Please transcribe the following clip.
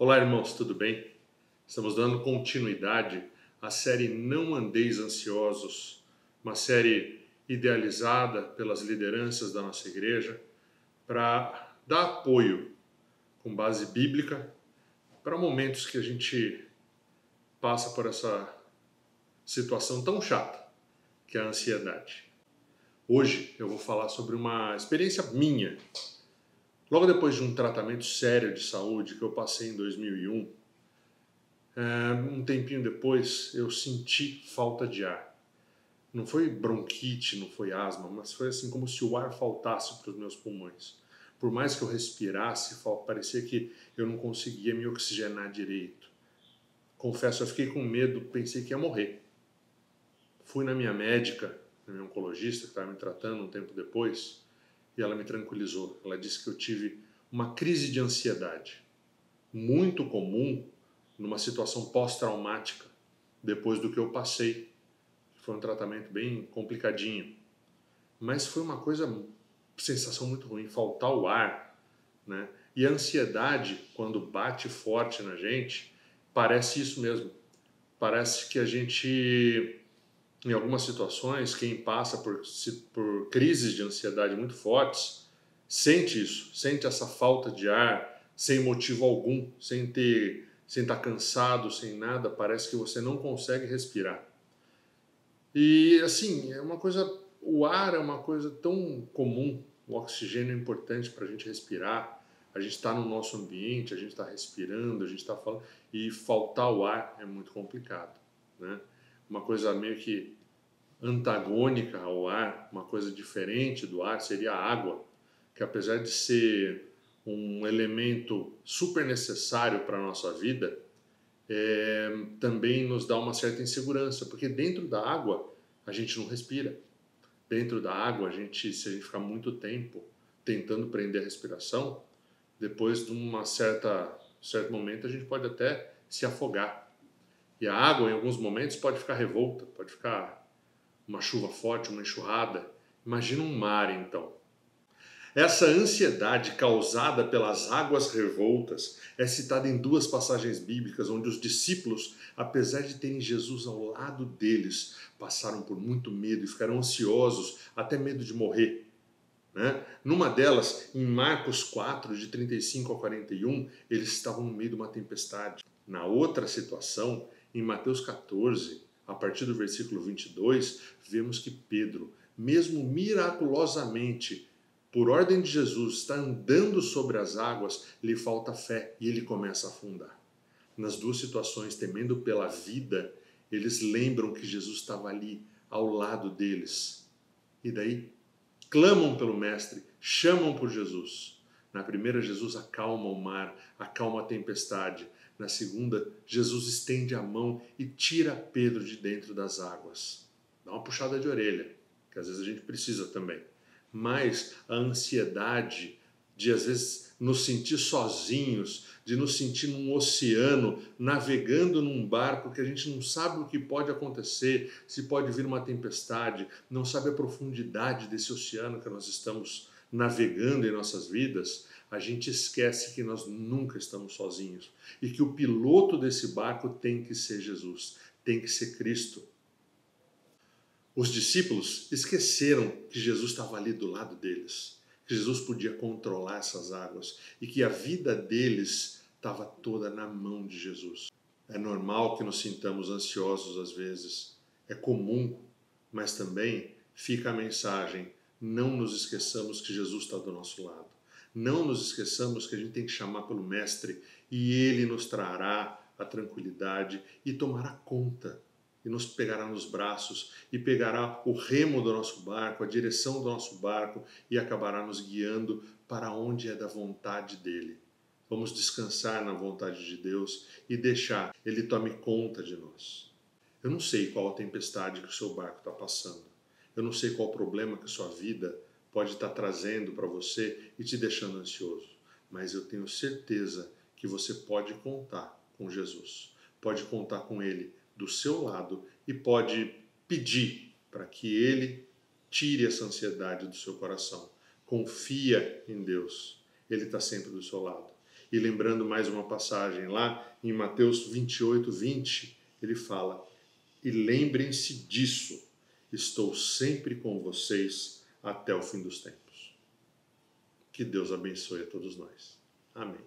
Olá, irmãos, tudo bem? Estamos dando continuidade à série Não Andeis Ansiosos, uma série idealizada pelas lideranças da nossa igreja para dar apoio com base bíblica para momentos que a gente passa por essa situação tão chata que é a ansiedade. Hoje eu vou falar sobre uma experiência minha. Logo depois de um tratamento sério de saúde que eu passei em 2001, um tempinho depois eu senti falta de ar. Não foi bronquite, não foi asma, mas foi assim como se o ar faltasse para os meus pulmões. Por mais que eu respirasse, parecia que eu não conseguia me oxigenar direito. Confesso, eu fiquei com medo, pensei que ia morrer. Fui na minha médica, na minha oncologista que estava me tratando um tempo depois, e ela me tranquilizou. Ela disse que eu tive uma crise de ansiedade, muito comum numa situação pós-traumática, depois do que eu passei. Foi um tratamento bem complicadinho. Mas foi uma sensação muito ruim, faltar o ar, né? E a ansiedade, quando bate forte na gente, parece isso mesmo. Parece que a gente, em algumas situações, quem passa por crises de ansiedade muito fortes, sente isso, sente essa falta de ar, sem motivo algum, sem estar cansado, sem nada, parece que você não consegue respirar. E assim, o ar é uma coisa tão comum, o oxigênio é importante para a gente respirar, a gente está no nosso ambiente, a gente está respirando, a gente está falando, e faltar o ar é muito complicado, né? Uma coisa meio que antagônica ao ar, uma coisa diferente do ar seria a água, que apesar de ser um elemento super necessário para a nossa vida, também nos dá uma certa insegurança, porque dentro da água a gente não respira. Dentro da água, se a gente ficar muito tempo tentando prender a respiração, depois de certo momento a gente pode até se afogar. E a água, em alguns momentos, pode ficar revolta, pode ficar uma chuva forte, uma enxurrada. Imagina um mar, então. Essa ansiedade causada pelas águas revoltas é citada em duas passagens bíblicas, onde os discípulos, apesar de terem Jesus ao lado deles, passaram por muito medo e ficaram ansiosos, até medo de morrer, né? Numa delas, em Marcos 4, de 35 a 41, eles estavam no meio de uma tempestade. Na outra situação, em Mateus 14, a partir do versículo 22, vemos que Pedro, mesmo miraculosamente, por ordem de Jesus, está andando sobre as águas, lhe falta fé e ele começa a afundar. Nas duas situações, temendo pela vida, eles lembram que Jesus estava ali, ao lado deles. E daí, clamam pelo Mestre, chamam por Jesus. Na primeira, Jesus acalma o mar, acalma a tempestade. Na segunda, Jesus estende a mão e tira Pedro de dentro das águas. Dá uma puxada de orelha, que às vezes a gente precisa também. Mas a ansiedade de às vezes nos sentir sozinhos, de nos sentir num oceano, navegando num barco que a gente não sabe o que pode acontecer, se pode vir uma tempestade, não sabe a profundidade desse oceano que nós estamos navegando em nossas vidas, a gente esquece que nós nunca estamos sozinhos e que o piloto desse barco tem que ser Jesus, tem que ser Cristo. Os discípulos esqueceram que Jesus estava ali do lado deles, que Jesus podia controlar essas águas e que a vida deles estava toda na mão de Jesus. É normal que nos sintamos ansiosos às vezes, é comum, mas também fica a mensagem: não nos esqueçamos que Jesus está do nosso lado. Não nos esqueçamos que a gente tem que chamar pelo Mestre e Ele nos trará a tranquilidade e tomará conta. E nos pegará nos braços e pegará o remo do nosso barco, a direção do nosso barco e acabará nos guiando para onde é da vontade dele. Vamos descansar na vontade de Deus e deixar Ele tome conta de nós. Eu não sei qual a tempestade que o seu barco está passando. Eu não sei qual o problema que a sua vida pode estar trazendo para você e te deixando ansioso. Mas eu tenho certeza que você pode contar com Jesus. Pode contar com Ele do seu lado e pode pedir para que Ele tire essa ansiedade do seu coração. Confia em Deus. Ele está sempre do seu lado. E lembrando mais uma passagem lá em Mateus 28, 20, ele fala: e lembrem-se disso, estou sempre com vocês até o fim dos tempos. Que Deus abençoe a todos nós. Amém.